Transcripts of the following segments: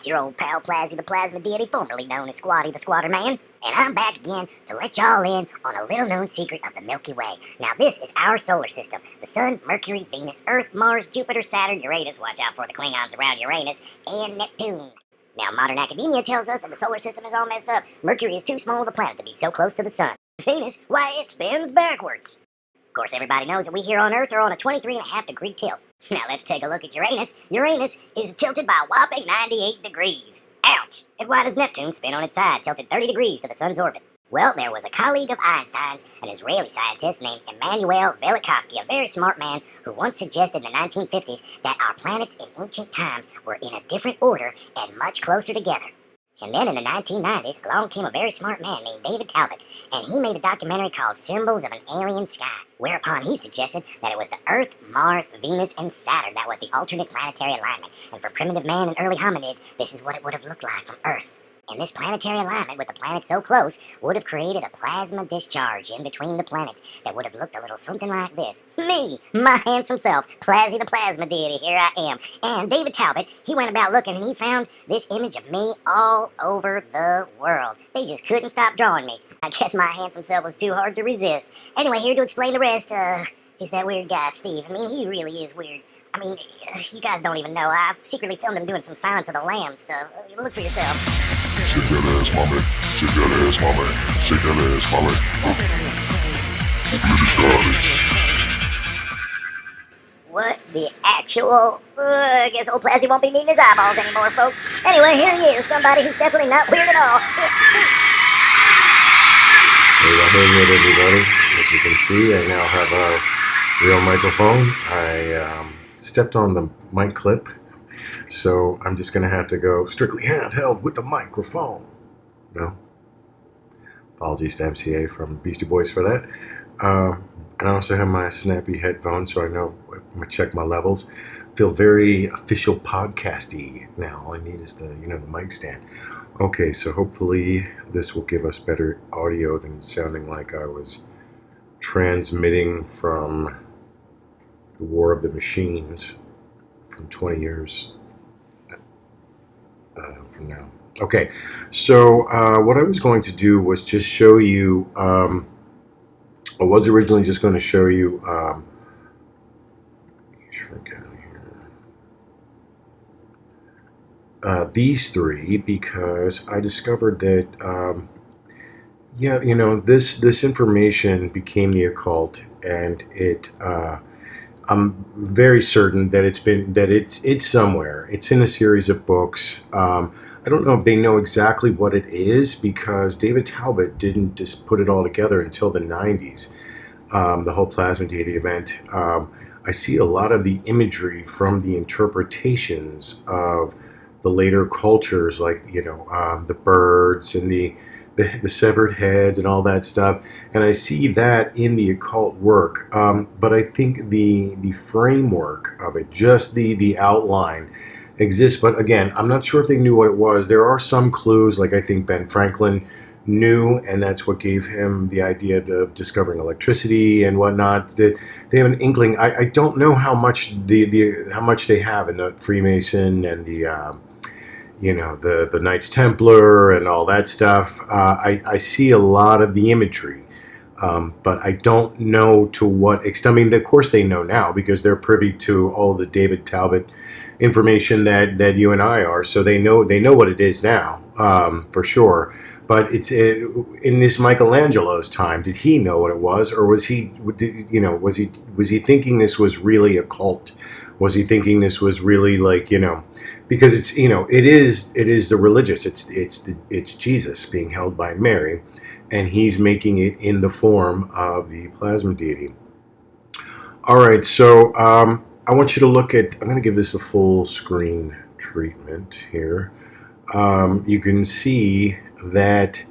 It's your old pal Plazzy the Plasma Deity, formerly known as Squatty the Squatter Man, and I'm back again to let y'all in on a little known secret of the Milky Way. Now this is our solar system: the Sun, Mercury, Venus, Earth, Mars, Jupiter, Saturn, Uranus, watch out for the Klingons around Uranus, and Neptune. Now modern academia tells us that the solar system is all messed up. Mercury is too small of a planet to be so close to the Sun. Venus, why, it spins backwards. Of course, everybody knows that we here on Earth are on a 23.5-degree tilt. Now let's take a look at Uranus. Uranus is tilted by a whopping 98 degrees. Ouch! And why does Neptune spin on its side, tilted 30 degrees to the Sun's orbit? Well, there was a colleague of Einstein's, an Israeli scientist named Immanuel Velikovsky, a very smart man, who once suggested in the 1950s that our planets in ancient times were in a different order and much closer together. And then in the 1990s, along came a very smart man named David Talbot, and he made a documentary called Symbols of an Alien Sky, whereupon he suggested that it was the Earth, Mars, Venus, and Saturn that was the alternate planetary alignment, and for primitive man and early hominids, this is what it would have looked like from Earth. And this planetary alignment with the planets so close would have created a plasma discharge in between the planets that would have looked a little something like this. Me, my handsome self, Plazzy the Plasma Deity, here I am. And David Talbot, he went about looking and he found this image of me all over the world. They just couldn't stop drawing me. I guess my handsome self was too hard to resist. Anyway, here to explain the rest, is that weird guy, Steve. I mean, he really is weird. I mean, you guys don't even know. I've secretly filmed him doing some Silence of the Lambs stuff. Look for yourself. Shake that ass, mommy. Shake that ass, mommy. Shake that ass, mommy. What the actual... I guess old Plazzy won't be needing his eyeballs anymore, folks. Anyway, here he is, somebody who's definitely not weird at all. It's Steve. Hey, welcome it, everybody. As you can see, I now have a real microphone. I stepped on the mic clip, so I'm just going to have to go strictly handheld with the microphone. No? Apologies to MCA from Beastie Boys for that. And I also have my snappy headphones, so I know I'm going to check my levels. Feel very official podcasty now. All I need is the mic stand. Okay, so hopefully this will give us better audio than sounding like I was transmitting from the War of the Machines from 20 years from now. Okay, so what I was going to do was just show you, I was originally just going to show you, shrink out here, these three, because I discovered that, this information became the occult, and it, I'm very certain that it's somewhere. It's in a series of books. I don't know if they know exactly what it is, because David Talbot didn't just put it all together until the 90s, the whole Plasma Deity event. I see a lot of the imagery from the interpretations of the later cultures, like, the birds and the severed heads and all that stuff, and I see that in the occult work, but I think the framework of it, just the outline, exists. But again, I'm not sure if they knew what it was. There are some clues, like I think Ben Franklin knew, and that's what gave him the idea of discovering electricity and whatnot. They have an inkling. I don't know how much how much they have in the Freemason and the Knights Templar and all that stuff. I see a lot of the imagery, but I don't know to what extent. I mean, of course they know now, because they're privy to all the David Talbot information that you and I are, so they know what it is now, for sure. But it's in this Michelangelo's time. Did he know what it was, or was he thinking this was really occult? Was he thinking this was really because it's it is the religious. It's Jesus being held by Mary, and he's making it in the form of the Plasma Deity. All right, so I want you to look at. I'm going to give this a full screen treatment here. You can see that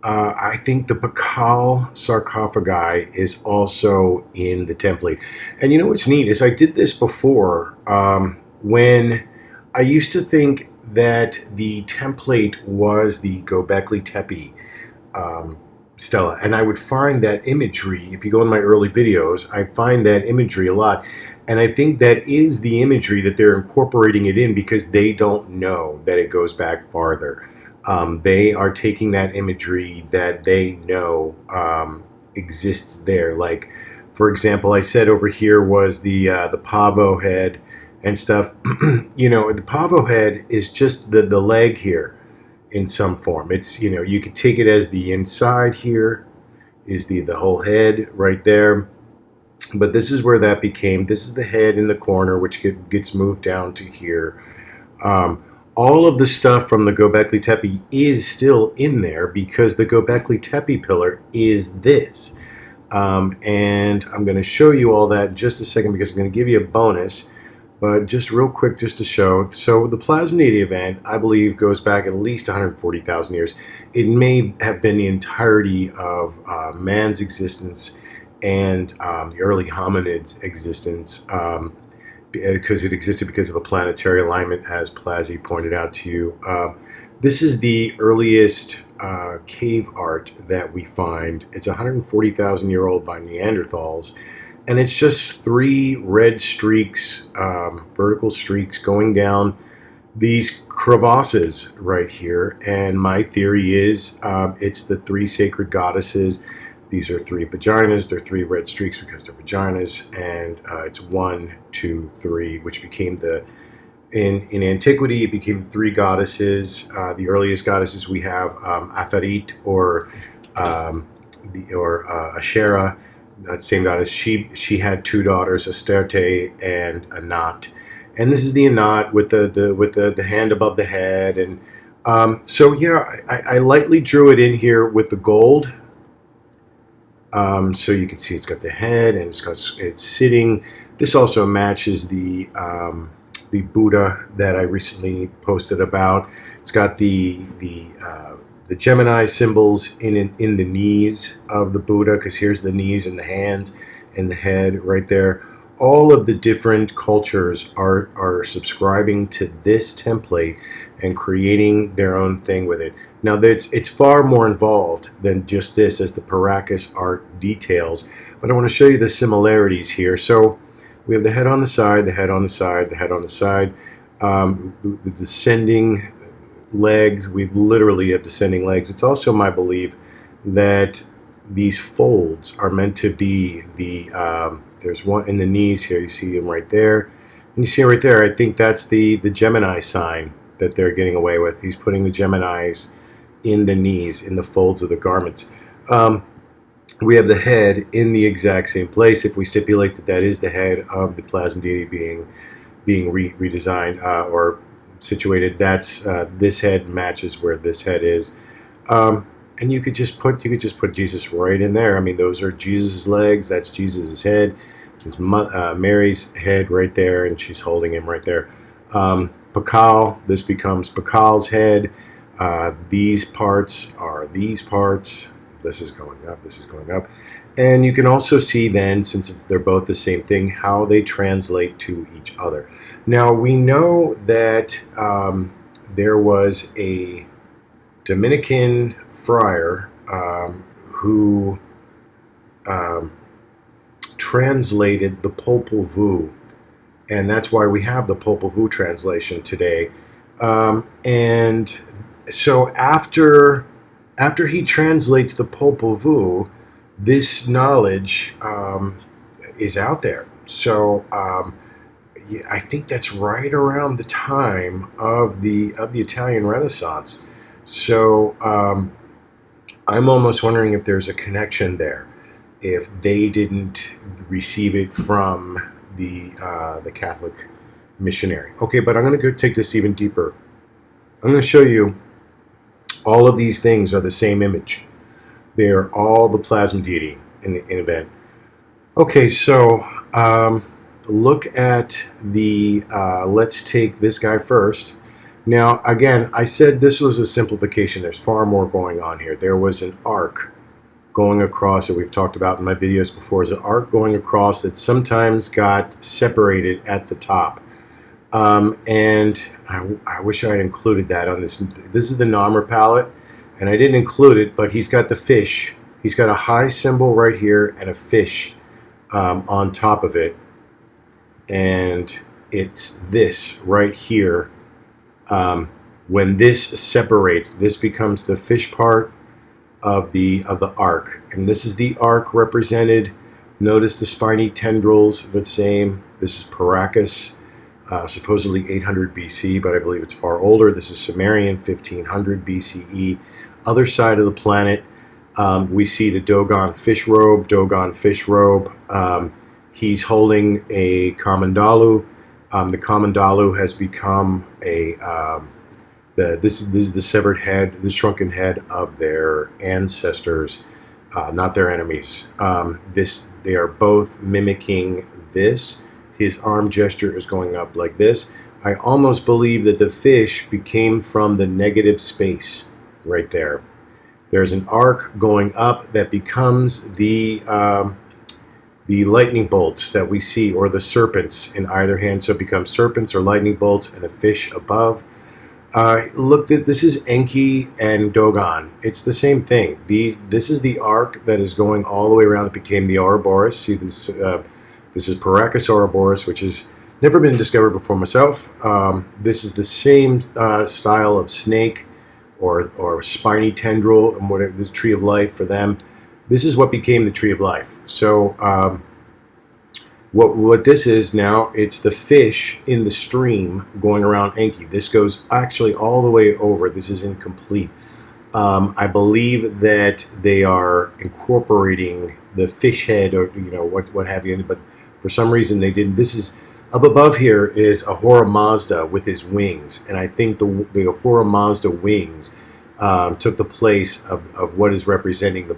I think the Pakal sarcophagi is also in the template. And you know what's neat is I did this before when I used to think that the template was the Göbekli Tepe stela, and I would find that imagery. If you go in my early videos, I find that imagery a lot. And I think that is the imagery that they're incorporating it in because they don't know that it goes back farther. They are taking that imagery that they know exists there. Like, for example, I said over here was the pavo head and stuff. The pavo head is just the leg here in some form. It's, you could take it as the inside here is the whole head right there. But this is where that became, this is the head in the corner, which gets moved down to here. All of the stuff from the Göbekli Tepe is still in there because the Göbekli Tepe pillar is this. And I'm going to show you all that in just a second because I'm going to give you a bonus. But just real quick, just to show. So the plasma deity event, I believe, goes back at least 140,000 years. It may have been the entirety of man's existence and the early hominids' existence, because it existed because of a planetary alignment, as Plazy pointed out to you. This is the earliest cave art that we find. It's 140,000-year-old by Neanderthals, and it's just 3 red streaks, vertical streaks going down these crevasses right here. And my theory is it's the 3 sacred goddesses. These are 3 vaginas. They're 3 red streaks because they're vaginas, and it's 1, 2, 3, which became in antiquity, it became 3 goddesses. The earliest goddesses we have, Atharit or Asherah, that same goddess. She had 2 daughters, Astarte and Anat, and this is the Anat with the hand above the head. And so yeah, I lightly drew it in here with the gold. So you can see it's got the head and it's sitting. This also matches the Buddha that I recently posted about. It's got the Gemini symbols in the knees of the Buddha, because here's the knees and the hands and the head right there. All of the different cultures are subscribing to this template and creating their own thing with it. Now, it's far more involved than just this, as the Paracas art details, but I want to show you the similarities here. So we have the head on the side, the head on the side, the head on the side, the descending legs. We literally have descending legs. It's also my belief that these folds are meant to be there's one in the knees here. You see them right there. And you see it right there. I think that's the Gemini sign that they're getting away with. He's putting the Geminis in the knees, in the folds of the garments. We have the head in the exact same place. If we stipulate that that is the head of the plasma deity being redesigned or situated, that's this head matches where this head is. And you could just put Jesus right in there. I mean, those are Jesus' legs. That's Jesus' head. There's Mary's head right there, and she's holding him right there. Pakal, this becomes Pakal's head. These parts are these parts. This is going up. This is going up. And you can also see then, since they're both the same thing, how they translate to each other. Now, we know that there was a Dominican friar who translated the Popol Vuh, and that's why we have the Popol Vuh translation today. And so after he translates the Popol Vuh, this knowledge is out there. So I think that's right around the time of the Italian Renaissance. So I'm almost wondering if there's a connection there, if they didn't receive it from the Catholic missionary. Okay, but I'm going to go take this even deeper. I'm going to show you all of these things are the same image. They are all the plasma deity in the event. Okay, so look at the, let's take this guy first. Now, again, I said this was a simplification. There's far more going on here. There was an arc going across that we've talked about in my videos before. Is an arc going across that sometimes got separated at the top. And I wish I had included that on this. This is the Nomer Palette, and I didn't include it, but he's got the fish. He's got a high symbol right here and a fish on top of it. and it's this right here. When this separates, this becomes the fish part of the arc, and this is the arc represented. Notice the spiny tendrils, the same. This is Paracus, supposedly 800 BC, but I believe it's far older. This is Sumerian, 1500 BCE. Other side of the planet, we see the Dogon fish robe. He's holding a Kamandalu. The Kamandalu has become a this is the severed head, the shrunken head of their ancestors, not their enemies. They are both mimicking this. His arm gesture is going up like this. I almost believe that the fish became from the negative space right there. There's an arc going up that becomes the lightning bolts that we see, or the serpents in either hand. So it becomes serpents or lightning bolts and a fish above. This is Enki and Dogon. It's the same thing. This is the arc that is going all the way around. It became the Ouroboros. See this? This is Paracus Ouroboros, which has never been discovered before myself. This is the same style of snake or spiny tendril, and whatever this tree of life for them. This is what became the tree of life. So what this is now, it's the fish in the stream going around Enki. This goes actually all the way over. This is incomplete. I believe that they are incorporating the fish head, or what have you, but for some reason they didn't. This is up above here is Ahura Mazda with his wings, and I think the Ahura Mazda wings took the place of what is representing the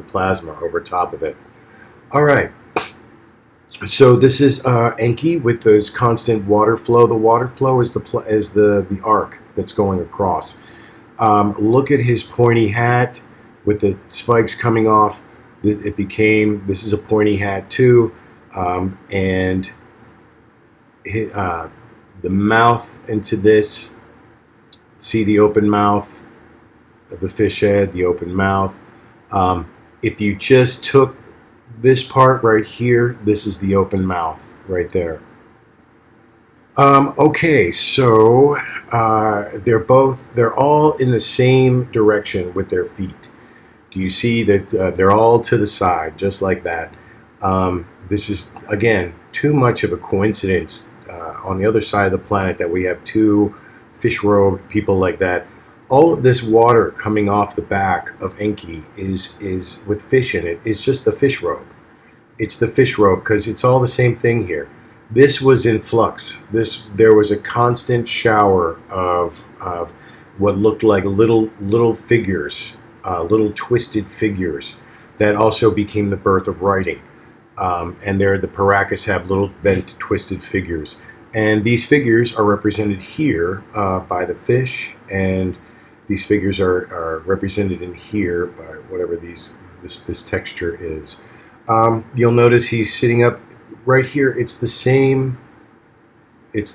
plasma over top of it. All right. So this is Enki with this constant water flow. The water flow is the arc that's going across. Look at his pointy hat with the spikes coming off. This is a pointy hat too, and the mouth into this. See the open mouth of the fish head, the open mouth. If you just took this part right here, this is the open mouth right there. Okay, so they're all in the same direction with their feet. Do you see that they're all to the side, just like that? This is, again, too much of a coincidence on the other side of the planet that we have two fish robe people like that. All of this water coming off the back of Enki is with fish in it. It's just the fish robe. It's the fish robe because it's all the same thing here. This was in flux. There was a constant shower of what looked like little figures, little twisted figures that also became the birth of writing. And the Paracus have little bent, twisted figures. And these figures are represented here by the fish, and these figures are represented in here by whatever this texture is. You'll notice he's sitting up right here. It's the same. It's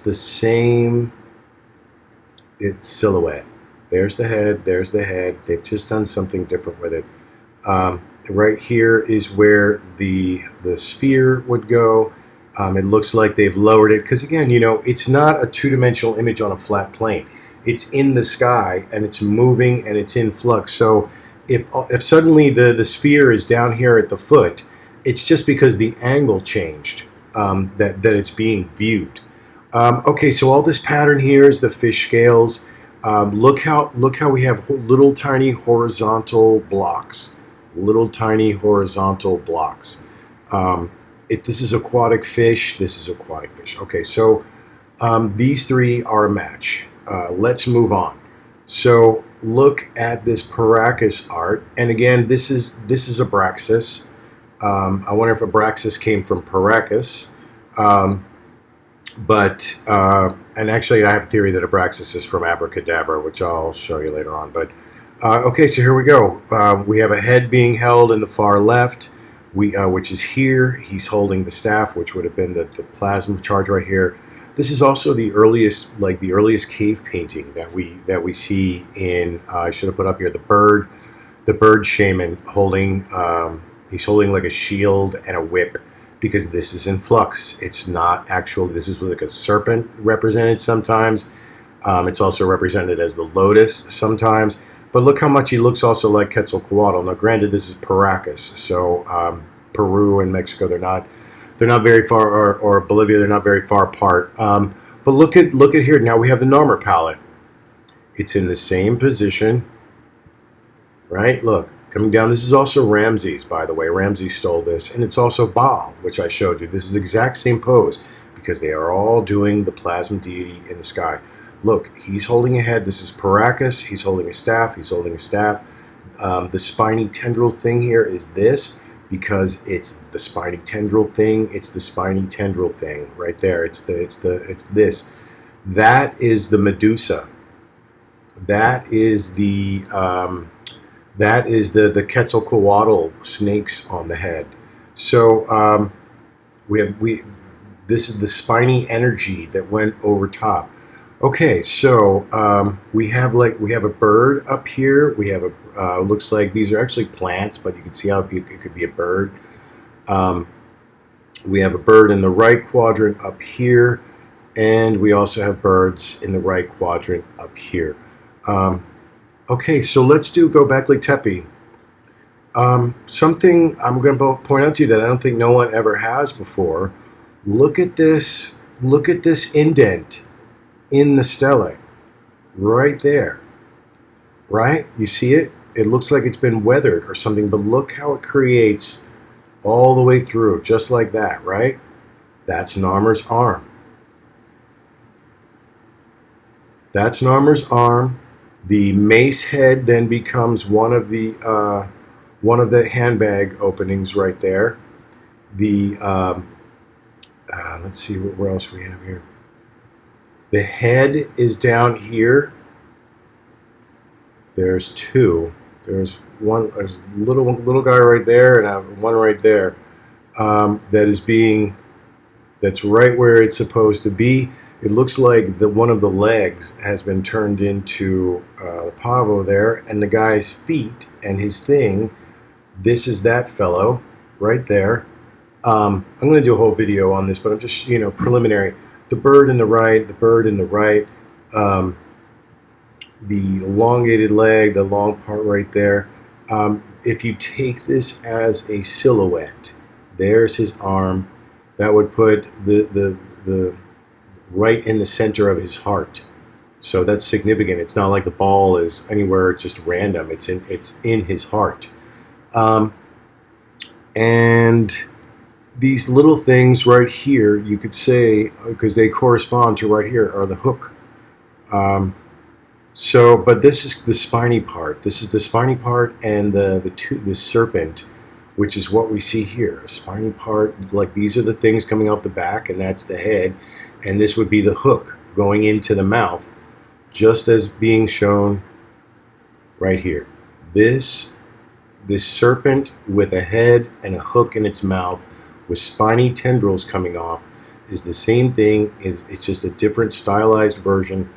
silhouette. There's the head. There's the head. They've just done something different with it. Right here is where the sphere would go. It looks like they've lowered it because, again, it's not a two-dimensional image on a flat plane. It's in the sky and it's moving and it's in flux. So if suddenly the sphere is down here at the foot, it's just because the angle changed that it's being viewed. Okay, so all this pattern here is the fish scales. Look how we have little tiny horizontal blocks. This is aquatic fish. This is aquatic fish. Okay, so these three are a match. Let's move on. So look at this Paracus art, and again, this is Abraxas. I wonder if Abraxas came from Paracus, and actually, I have a theory that Abraxas is from Abracadabra, which I'll show you later on. But okay, so here we go. We have a head being held in the far left, which is here. He's holding the staff, which would have been the plasma charge right here. This is also the earliest cave painting that we see in. I should have put up here the bird shaman holding. He's holding like a shield and a whip, because this is in flux. It's not actual. This is like a serpent represented sometimes. It's also represented as the lotus sometimes. But look how much he looks also like Quetzalcoatl. Now, granted, this is Paracas, so Peru and Mexico, they're not very far, or Bolivia, they're not very far apart. But look at here. Now we have the Nomer Palette. It's in the same position, right? Look, coming down. This is also Ramses, by the way. Ramses stole this, and it's also Baal, which I showed you. This is the exact same pose because they are all doing the plasma deity in the sky. Look, he's holding a head. This is Paracas. He's holding a staff. He's holding a staff. The spiny tendril thing here is this because it's the spiny tendril thing. It's the spiny tendril thing right there. It's this. That is the Medusa. That is the Quetzalcoatl snakes on the head. So this is the spiny energy that went over top. Okay, so we have a bird up here. We have a looks like these are actually plants, but you can see how it could be a bird. We have a bird in the right quadrant up here, and we also have birds in the right quadrant up here. Okay, so let's go back like Tepe. Something I'm going to point out to you that I don't think no one ever has before. Look at this indent in the stele right there, right? You see it? It looks like it's been weathered or something, but look how it creates all the way through, just like that, right? That's Nomer's arm. That's Nomer's arm. The mace head then becomes one of the handbag openings right there. The let's see what else we have here. The head is down here. There's two. There's one. There's a little guy right there, and one right there. That's right where it's supposed to be. It looks like one of the legs has been turned into the pavo there, and the guy's feet and his thing. This is that fellow right there. I'm going to do a whole video on this, but I'm just preliminary. The bird in the right, the elongated leg, the long part right there. If you take this as a silhouette, there's his arm. That would put the right in the center of his heart. So that's significant. It's not like the ball is anywhere just random. It's in his heart. And these little things right here, you could say, because they correspond to right here, are the hook. But this is the spiny part. This is the spiny part, and the serpent, which is what we see here. A spiny part, like these are the things coming off the back, and that's the head, and this would be the hook going into the mouth, just as being shown right here. This serpent with a head and a hook in its mouth with spiny tendrils coming off is the same thing. It's just a different stylized version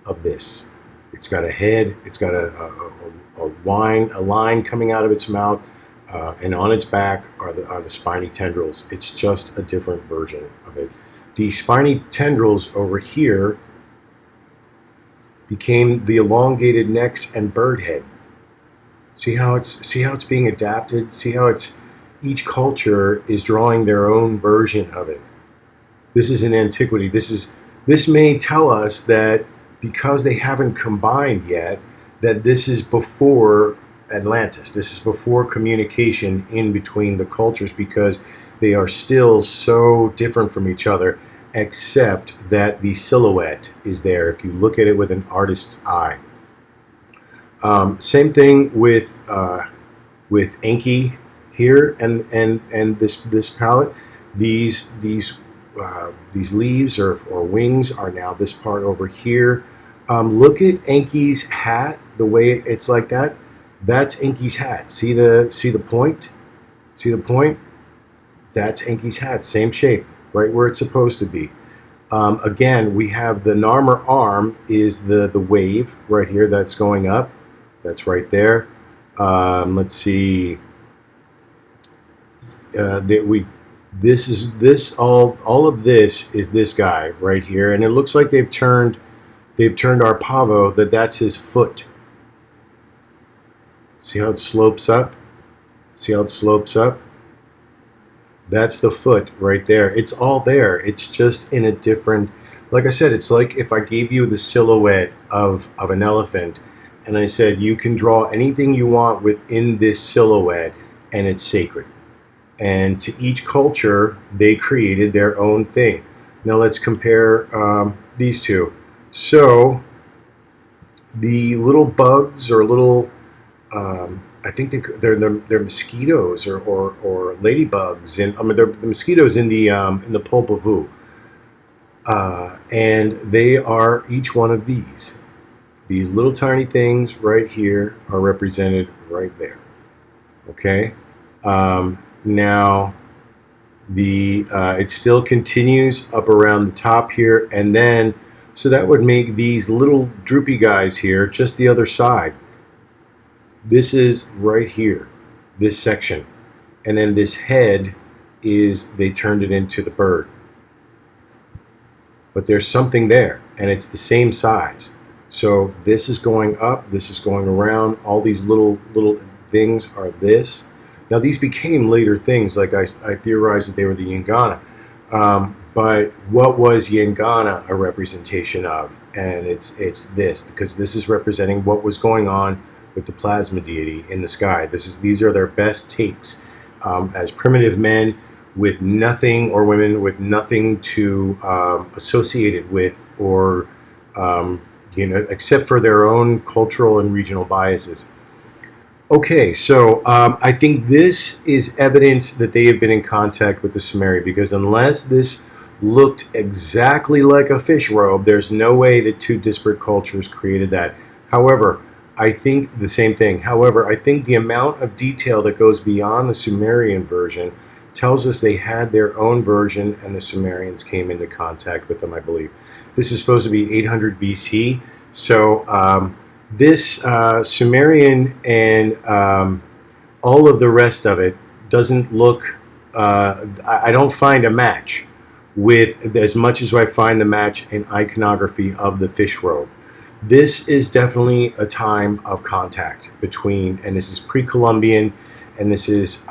of this. It's got a head. It's got a line coming out of its mouth, and on its back are the spiny tendrils. It's just a different version of it. The spiny tendrils over here became the elongated necks and bird head. See how it's being adapted. See how each culture is drawing their own version of it. This is in antiquity. This may tell us that because they haven't combined yet, that this is before Atlantis. This is before communication in between the cultures, because they are still so different from each other, except that the silhouette is there if you look at it with an artist's eye. Same thing with Enki here and this palette. These leaves or wings are now this part over here. Look at Enki's hat, the way it's like that. That's Enki's hat. See the point? See the point? That's Enki's hat. Same shape, right where it's supposed to be. Again, we have the Nomer arm is the wave right here that's going up. That's right there. Let's see. All of this is this guy right here, and it looks like they've turned our pavo that's his foot. See how it slopes up? See how it slopes up? That's the foot right there. It's all there. It's just in a different, like I said, it's like if I gave you the silhouette of an elephant and I said you can draw anything you want within this silhouette and it's sacred. And to each culture, they created their own thing. Now let's compare these two. So the little bugs or little I think they're mosquitoes or ladybugs, and I mean they're the mosquitoes in the pulp of Vu, and they are each one of these. These little tiny things right here are represented right there. Okay, now the it still continues up around the top here, and then so that would make these little droopy guys here just the other side. This is right here, this section. And then this head is, they turned it into the bird. But there's something there, and it's the same size. So this is going up, this is going around, all these little things are this. Now these became later things, like I theorized that they were the Yangana. But what was Yangana a representation of? And it's this, because this is representing what was going on with the plasma deity in the sky. These are their best takes as primitive men with nothing, or women with nothing to associate it with, or except for their own cultural and regional biases. Okay, so I think this is evidence that they have been in contact with the Sumerian, because unless this looked exactly like a fish robe, there's no way that two disparate cultures created that. However, I think the same thing. However, I think the amount of detail that goes beyond the Sumerian version tells us they had their own version, and the Sumerians came into contact with them, I believe. This is supposed to be 800 BC. So this Sumerian and all of the rest of it doesn't look, I don't find a match with as much as I find the match in iconography of the fish robe. This is definitely a time of contact between, and this is pre-Columbian, and this is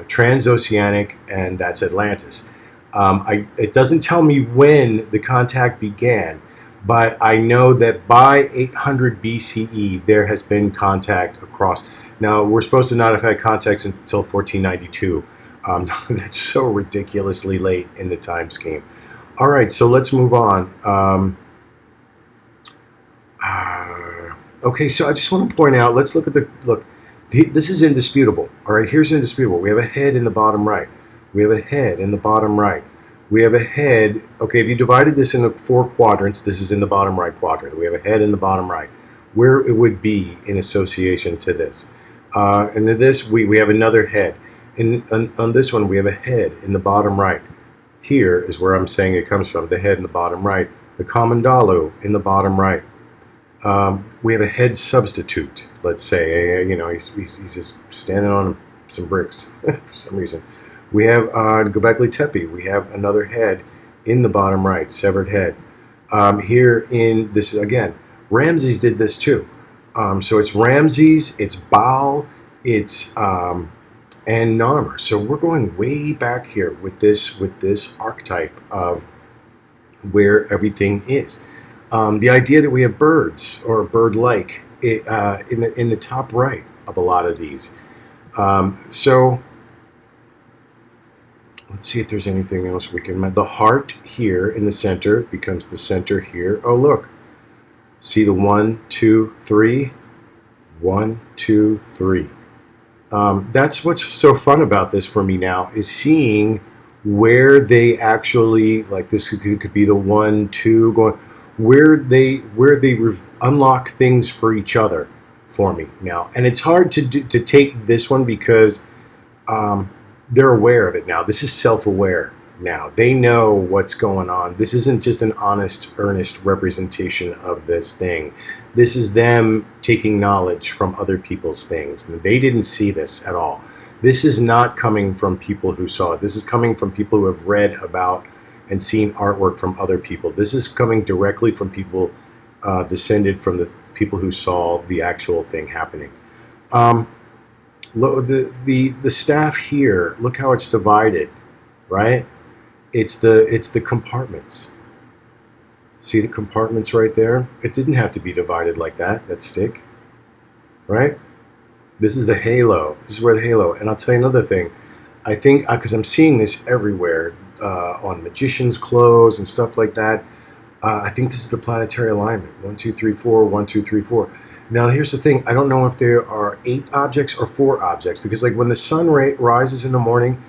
transoceanic, and that's Atlantis. It doesn't tell me when the contact began, but I know that by 800 BCE there has been contact across. Now, we're supposed to not have had contacts until 1492. That's so ridiculously late in the time scheme. All right, so let's move on. Okay, so I just want to point out, let's look at this is indisputable. All right, here's indisputable. We have a head in the bottom right. We have a head in the bottom right. We have a head. Okay, if you divided this into 4 quadrants, this is in the bottom right quadrant. We have a head in the bottom right, where it would be in association to this. And to this, we have another head. On this one, we have a head in the bottom right. Here is where I'm saying it comes from, the head in the bottom right. The Kamandalu in the bottom right. We have a head substitute, let's say. He's just standing on some bricks for some reason. We have Göbekli Tepe. We have another head in the bottom right, severed head. Here in this, again, Ramses did this too. So it's Ramses, it's Baal, it's and Nomer. So we're going way back here with this archetype of where everything is. The idea that we have birds or bird-like in the top right of a lot of these. So let's see if there's anything else we can. The heart here in the center becomes the center here. Oh, look. See the 1, 2, 3. 1, 2, 3. That's what's so fun about this for me now, is seeing where they actually, like this could be the 1, 2 going, where they unlock things for each other for me now. And it's hard to take this one because they're aware of it now. This is self-aware. now. They know what's going on. This isn't just an honest, earnest representation of this thing. This is them taking knowledge from other people's things. They didn't see this at all. This is not coming from people who saw it. This is coming from people who have read about and seen artwork from other people. This is coming directly from people descended from the people who saw the actual thing happening. The staff here, look how it's divided, right? It's the compartments. See the compartments right there? It didn't have to be divided like that stick, right? This is the halo. This is where the halo. And I'll tell you another thing. I think, because I'm seeing this everywhere on magicians' clothes and stuff like that. I think this is the planetary alignment. 1, 2, 3, 4. 1, 2, 3, 4. Now, here's the thing. I don't know if there are 8 objects or 4 objects, because like when the sun rises in the morning,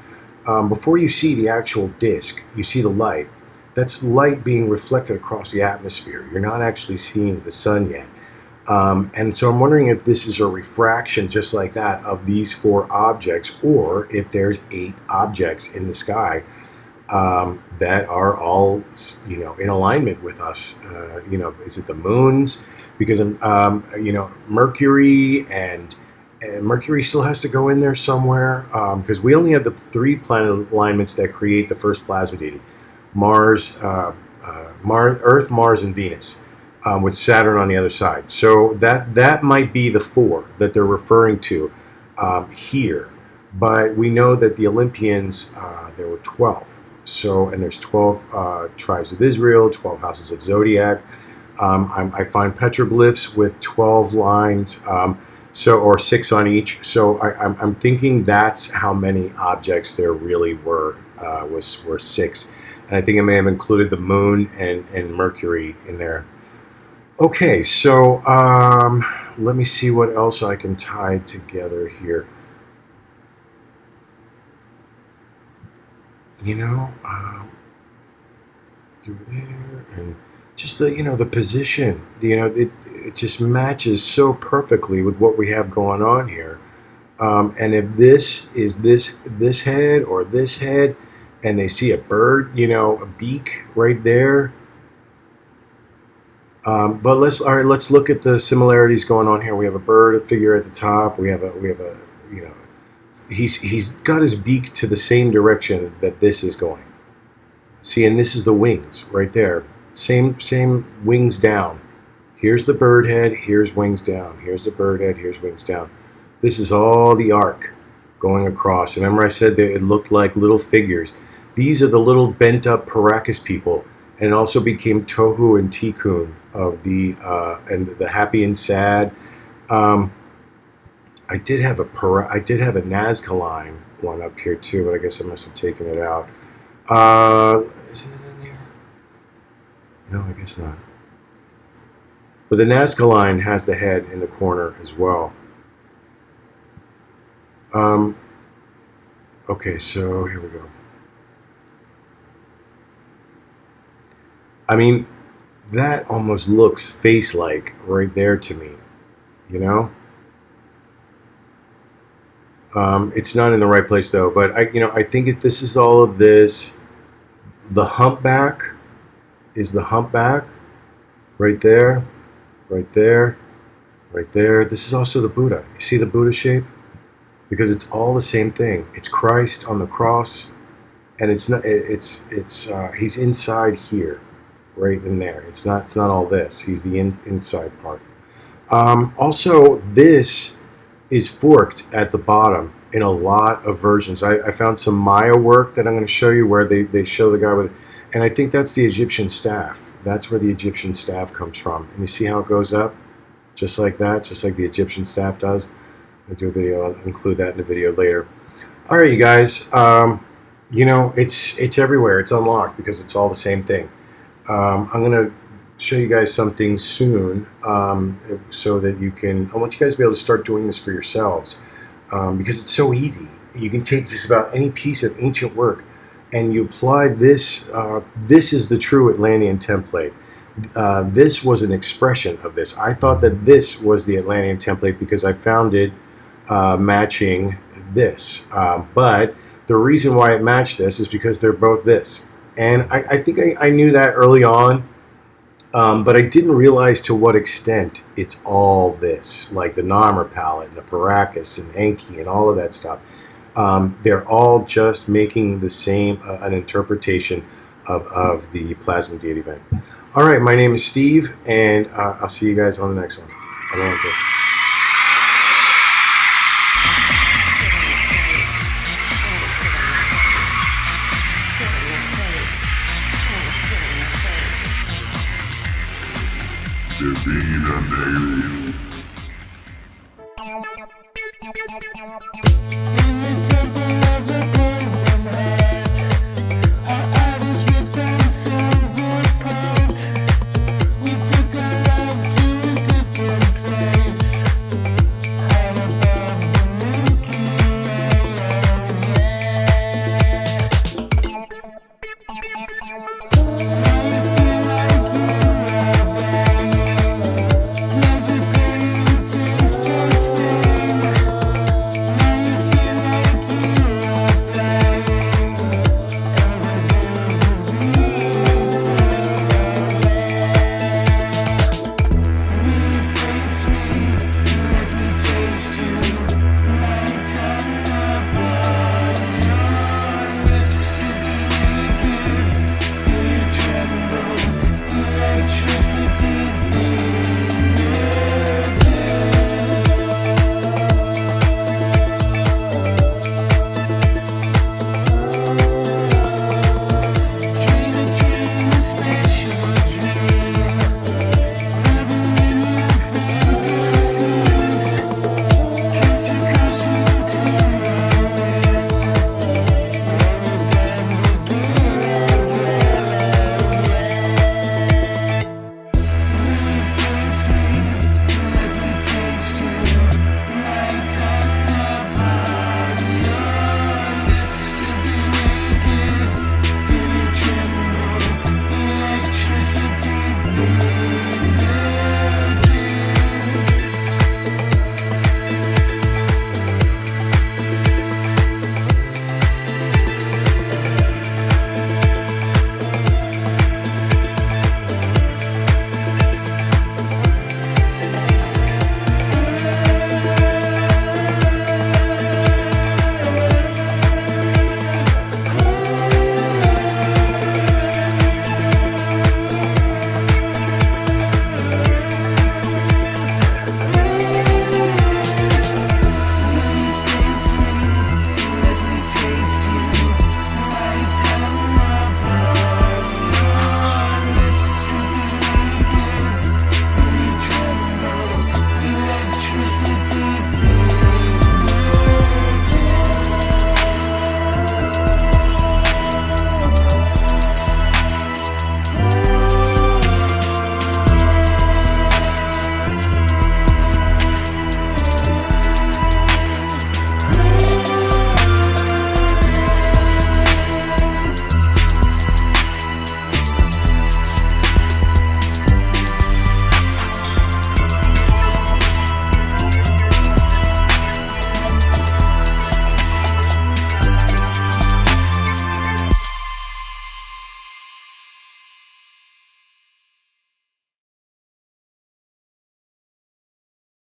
before you see the actual disk, you see the light. That's light being reflected across the atmosphere. You're not actually seeing the sun yet. And so I'm wondering if this is a refraction just like that of these 4 objects, or if there's 8 objects in the sky that are all, in alignment with us. Is it the moons? Because, Mercury and Mercury still has to go in there somewhere, because we only have the 3 planet alignments that create the first plasma deity: Mars, Earth, Mars, and Venus, with Saturn on the other side. So that might be the 4 that they're referring to here. But we know that the Olympians, there were 12. And there's 12 tribes of Israel, 12 houses of Zodiac. I find petroglyphs with 12 lines, or 6 on each. So I'm thinking that's how many objects there really were 6. And I think I may have included the moon and Mercury in there. Okay, so let me see what else I can tie together here. Through there, and just the position, it just matches so perfectly with what we have going on here. And if this is this head or this head, and they see a bird, a beak right there. But let's look at the similarities going on here. We have a bird, a figure at the top. We have a he's got his beak to the same direction that this is going. See, and this is the wings right there. Same wings down. Here's the bird head, here's wings down. Here's the bird head, here's wings down. This is all the arc going across. And remember I said that it looked like little figures. These are the little bent up Paracas people. And it also became Tohu and Tikkun of the happy and sad. I did have a Nazca line one up here too, but I guess I must have taken it out. Isn't it in here? No, I guess not. But the Nazca line has the head in the corner as well. Okay, so here we go. I mean, that almost looks face-like right there to me, It's not in the right place though, but I think if this is all of this, the humpback is the humpback right there, right there, right there. This is also the Buddha. You see the Buddha shape? Because it's all the same thing. It's Christ on the cross, and it's not. He's inside here, right in there. It's not all this. He's the inside part. Also, this is forked at the bottom in a lot of versions. I found some Maya work that I'm going to show you where they show the guy with, and I think that's the Egyptian staff. That's where the Egyptian staff comes from. And you see how it goes up? Just like that, just like the Egyptian staff does. I'll do a video, I'll include that in the video later. All right, you guys, it's everywhere. It's unlocked because it's all the same thing. I'm going to show you guys something soon so that I want you guys to be able to start doing this for yourselves because it's so easy. You can take just about any piece of ancient work and you apply this. This is the true Atlantean template. This was an expression of this. I thought that this was the Atlantean template because I found it matching this. But The reason why it matched this is because they're both this. And I think I knew that early on, but I didn't realize to what extent it's all this, like the Nomer Palette and the Paracas and Enki and all of that stuff. They're all just making the same, an interpretation of the plasma deity event. All right, my name is Steve, and I'll see you guys on the next one. Adelante. Divine and alien.